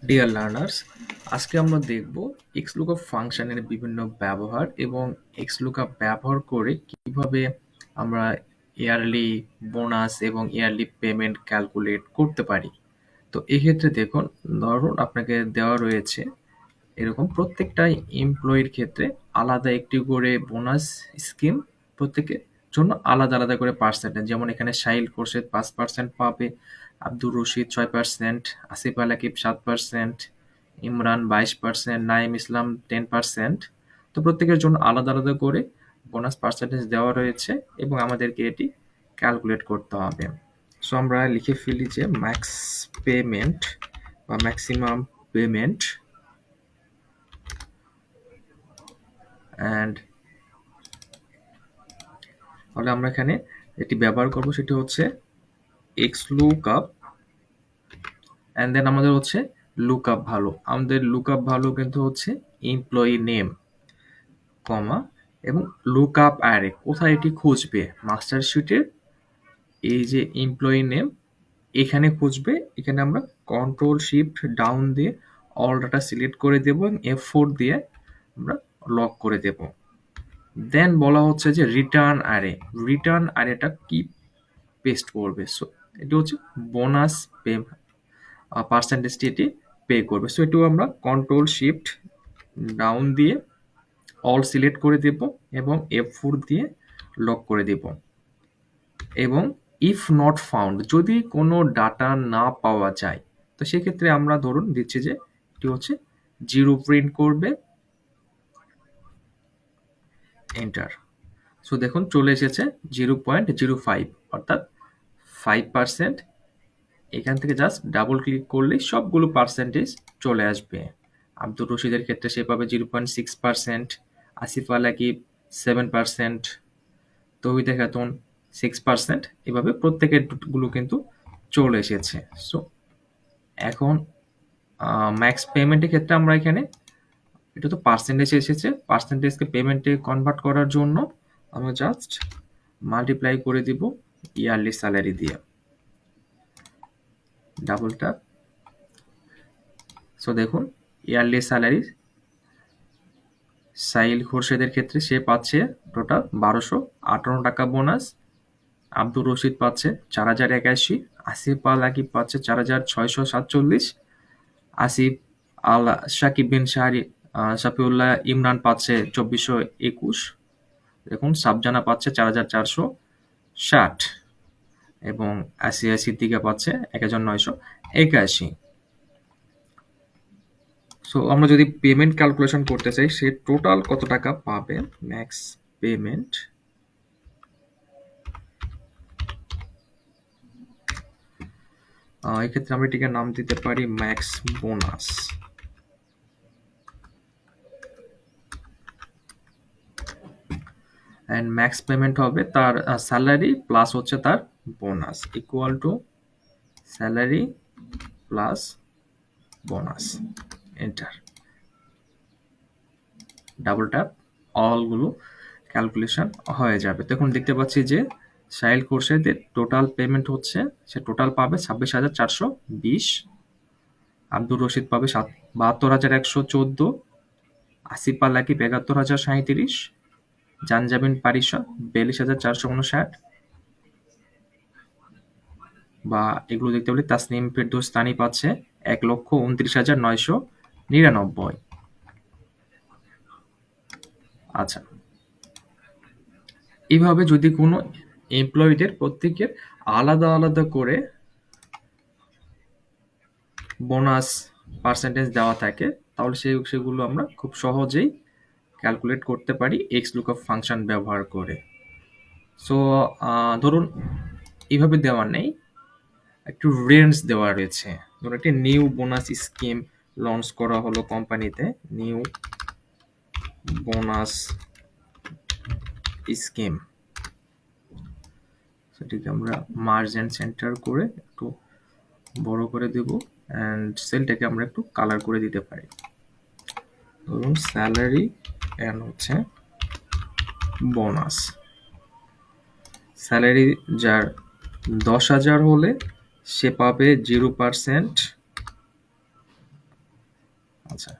Dear learners, আজকে আমরা দেখব Xlookup ফাংশনের বিভিন্ন ব্যবহার এবং Xlookup ব্যবহার করে কিভাবে আমরা ইয়ারলি বোনাস এবং ইয়ারলি পেমেন্ট ক্যালকুলেট করতে পারি। তো এক্ষেত্রে দেখুন, ধরুন আপনাকে দেওয়া রয়েছে এরকম প্রত্যেকটা এমপ্লয়ির ক্ষেত্রে আলাদা একটি করে বোনাস স্কিম, প্রত্যেকের জন্য আলাদা আলাদা করে পার্সেন্টেজ। যেমন এখানে সাহিল খোরশেদ 5% পাবে, আব্দুর রশিদ 6%, আসিফ আল আকিব 7%, ইমরান 22%, নাইম ইসলাম 10%। তো প্রত্যেকের জন্য আলাদা আলাদা করে বোনাস পার্সেন্টেজ দেওয়া রয়েছে এবং আমাদেরকে এটি ক্যালকুলেট করতে হবে। সো আমরা লিখে ফেলি যে ম্যাক্স পেমেন্ট বা ম্যাক্সিমাম পেমেন্ট অ্যান্ড তাহলে আমরা এখানে এটি ব্যবহার করব, সেটি হচ্ছে Xlookup অ্যান্ড দেন আমাদের হচ্ছে লুকআপ ভ্যালু। আমাদের লুকআপ ভ্যালু কিন্তু হচ্ছে এমপ্লয়ি নেম, কমা, এবং লুকআপ অ্যারে কোথায় এটি খুঁজবে, মাস্টার শিটের এই যে এমপ্লয়ি নেম এখানে খুঁজবে। এখানে আমরা কন্ট্রোল শিফট ডাউন দিয়ে অল ডাটা সিলেক্ট করে দেব এবং F4 দিয়ে আমরা লক করে দেব। দেন বলা হচ্ছে যে রিটার্ন অ্যারেটা কি পেস্ট করবে। সো এটি হচ্ছে বোনাস পে পার্সেন্টেজটি এটি পে করবে। সো এটিও আমরা কন্ট্রোল শিফট ডাউন দিয়ে অল সিলেক্ট করে দেব এবং F4 দিয়ে লক করে দেব। এবং ইফ নট ফাউন্ড, যদি কোনো ডাটা না পাওয়া যায়, তো সেক্ষেত্রে আমরা ধরুন দিচ্ছি যে এটি হচ্ছে 0 প্রিন্ট করবে, এন্টার। সো দেখুন চলে এসেছে 0.05, অর্থাৎ 5%। এখান থেকে জাস্ট ডাবল ক্লিক করলেই সবগুলো পার্সেন্টেজ চলে আসবে। আব্দুর রশিদের ক্ষেত্রে সে পাবে 0.6%, আসিফ আল আকিব 7%, তৌহিদা খাতুন 6%। এভাবে প্রত্যেকের গুলো কিন্তু চলে এসেছে। সো এখন ম্যাক্স পেমেন্টের ক্ষেত্রে আমরা এখানে, এটা তো পার্সেন্টেজ এসেছে, পার্সেন্টেজকে পেমেন্টে কনভার্ট করার জন্য আমরা জাস্ট মাল্টিপ্লাই করে দিব ইয়ারলি স্যালারি দিয়ে, ডাবল ট্যাপ। সো দেখুন ইয়ারলি স্যালারি সাহিল খোরশেদের ক্ষেত্রে সে পাচ্ছে টোটাল 1258 টাকা বোনাস, আব্দুর রশিদ পাচ্ছে 4081, আসিফ আল আকিব পাচ্ছে 4647, আসিফ আল শাকিব বিন শাফিউল্লাহ ইমরান পাচ্ছে 2421, দেখুন সাবজানা পাচ্ছে 4460 এবং আসিয়া সিদ্দিকা পাচ্ছে 1981। সো আমরা যদি পেমেন্ট ক্যালকুলেশন করতে চাই, সে টোটাল কত টাকা পাবে, ম্যাক্স পেমেন্ট এক্ষেত্রে আমরা এটিকে নাম দিতে পারি max bonus. And max payment হবে তার স্যালারি প্লাস হচ্ছে তার bonus, equal to salary plus bonus, enter. Double tap, অলগুলো ক্যালকুলেশন হয়ে যাবে। তখন দেখতে পাচ্ছি যে সাহিল খোরশেদের টোটাল পেমেন্ট হচ্ছে, সে টোটাল পাবে 26,420, আব্দুর রশিদ পাবে 72,114, আসিফ আল আকিব 71,037, জানজাবিন পারিশা 42,459, বা এগুলো দেখতে পেলে তাসনিম ফেরদৌস্তানি পাচ্ছে 1,29,999। আচ্ছা, এইভাবে যদি কোনো এমপ্লয়ীদের প্রত্যেকের আলাদা আলাদা করে বোনাস পার্সেন্টেজ দেওয়া থাকে, তাহলে সেগুলো আমরা খুব সহজেই ক্যালকুলেট করতে পারি Xlookup ফাংশন ব্যবহার করে। সো ধরুন এইভাবে দেওয়া নেই, একটু রেঞ্জ দেওয়া রয়েছে। ধরুন একটি নিউ বোনাস স্কিম লঞ্চ করা হলো কোম্পানিতে, নিউ বোনাস স্কিম, সেটিকে আমরা মার্জ অ্যান্ড সেন্টার করে একটু বড় করে দেব অ্যান্ড সেলটাকে আমরা একটু কালার করে দিতে পারি। ধরুন স্যালারি অ্যান্ড হচ্ছে বোনাস। স্যালারি যার 10,000 হলে সে পাবে 0%, আচ্ছা,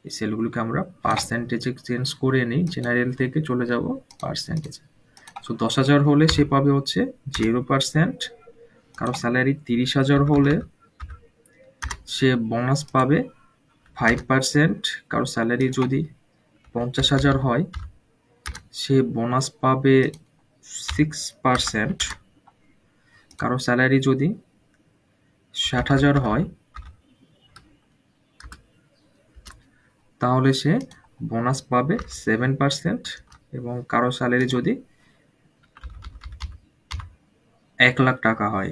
এই সেলগুলোকে আমরা পার্সেন্টেজে চেঞ্জ করে নিই, জেনারেল থেকে চলে যাব পার্সেন্টেজে। সো 10,000 হলে সে পাবে হচ্ছে 0%, কারো স্যালারি 30,000 হলে সে বোনাস পাবে 5%, কারো স্যালারি যদি 50,000 হয় সে বোনাস পাবে 6%, কারো স্যালারি যদি 60,000 হয় তাহলে সে বোনাস পাবে 7%, এবং কারো স্যালারি যদি 1,00,000 টাকা হয়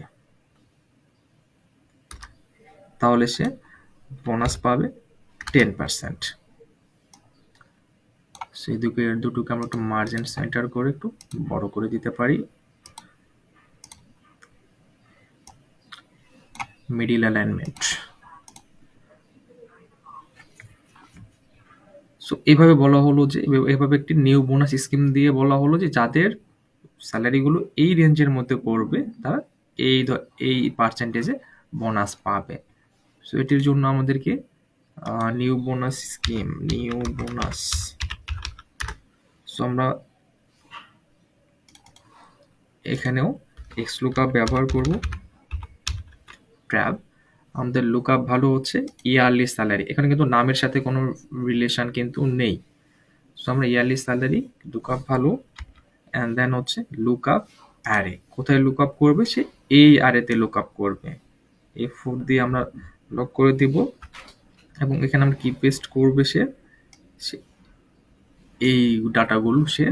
তাহলে সে বোনাস পাবে 10%। সেই দুটোকে আমরা একটু মার্জিন সেন্টার করে একটু বড় করে দিতে পারি। Middle alignment. সো এইভাবে বলা হলো যে এভাবে একটি নিউ বোনাস স্কিম দিয়ে বলা হলো যে যাদের স্যালারিগুলো এই রেঞ্জের মধ্যে পড়বে তারা এই পার্সেন্টেজে বোনাস পাবে। সো এটির জন্য আমাদেরকে new bonus scheme, new bonus, so আমরা এখানেও Xlookup ব্যবহার করব। ট্র্যাব, আমাদের লুকআপ ভালো হচ্ছে ইয়ারলি স্যালারি, এখানে কিন্তু নামের সাথে কোনো রিলেশন কিন্তু নেই। সো আমরা ইয়ারলি স্যালারি লুকআপ ভালো, অ্যান্ড দেন হচ্ছে লুকআপ অ্যারে, কোথায় লুকআপ করবে সে এই অ্যারেতে লুকআপ করবে। F4 দিয়ে আমরা লক করে দিব, এবং এখানে আমরা কি পেস্ট করবে সে এই ডাটাগুলো সে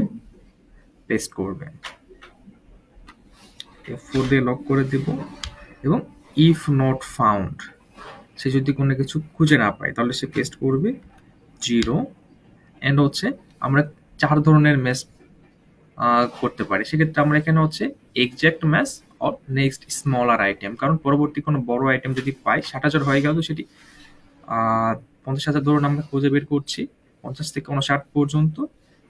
পেস্ট করবে। F4 দিয়ে লক করে দেব, এবং ইফ নট ফাউন্ড, সে যদি কোনো কিছু খুঁজে না পায় তাহলে সে পেস্ট করবে 0। এন্ড হচ্ছে আমরা 4 ধরনের ম্যাচ করতে পারি। সেক্ষেত্রে আমরা এখানে হচ্ছে exact match or next smaller item, কারণ পরবর্তী কোনো বড় আইটেম যদি পাই 60,000 হয়ে গেল তো সেটি 50,000 ধরুন আমরা খুঁজে বের করছি, 50 থেকে 59 পর্যন্ত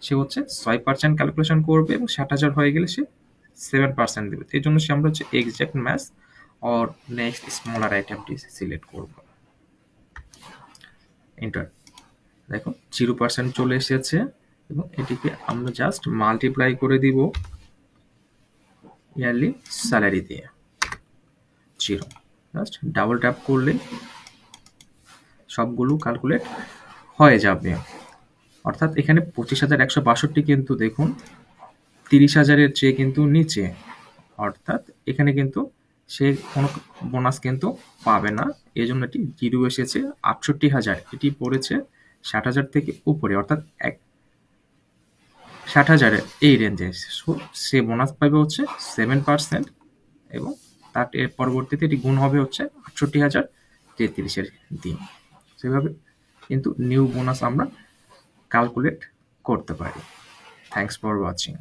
সে হচ্ছে 6% ক্যালকুলেশন করবে, এবং 60,000 হয়ে গেলে সে 7% দেবে। এই জন্য সে আমরা হচ্ছে exact match or next smaller আইটেমটি সিলেক্ট করব। এন্টার। দেখো 0% চলে এসেছে, এবং এটিকে আমরা জাস্ট মাল্টিপ্লাই করে দিব ইয়ারলি স্যালারি দিয়ে 0। জাস্ট ডাবল ট্যাপ করলে সবগুলো ক্যালকুলেট হয়ে যাবে। অর্থাৎ এখানে 25,162 কিন্তু দেখুন 30,000-এর চেয়ে কিন্তু নিচে, অর্থাৎ এখানে কিন্তু সে কোনো বোনাস কিন্তু পাবে না, এই জন্য এটি 0 এসেছে। 68,000 এটি পড়েছে 60,000 থেকে উপরে, অর্থাৎ 60,000-এর এই রেঞ্জে সে বোনাস পাবে হচ্ছে 7%, এবং তার এর পরবর্তীতে এটি গুণ হবে হচ্ছে 68,033-এর দিন। সেভাবে কিন্তু নিউ বোনাস আমরা ক্যালকুলেট করতে পারি। Thanks for watching.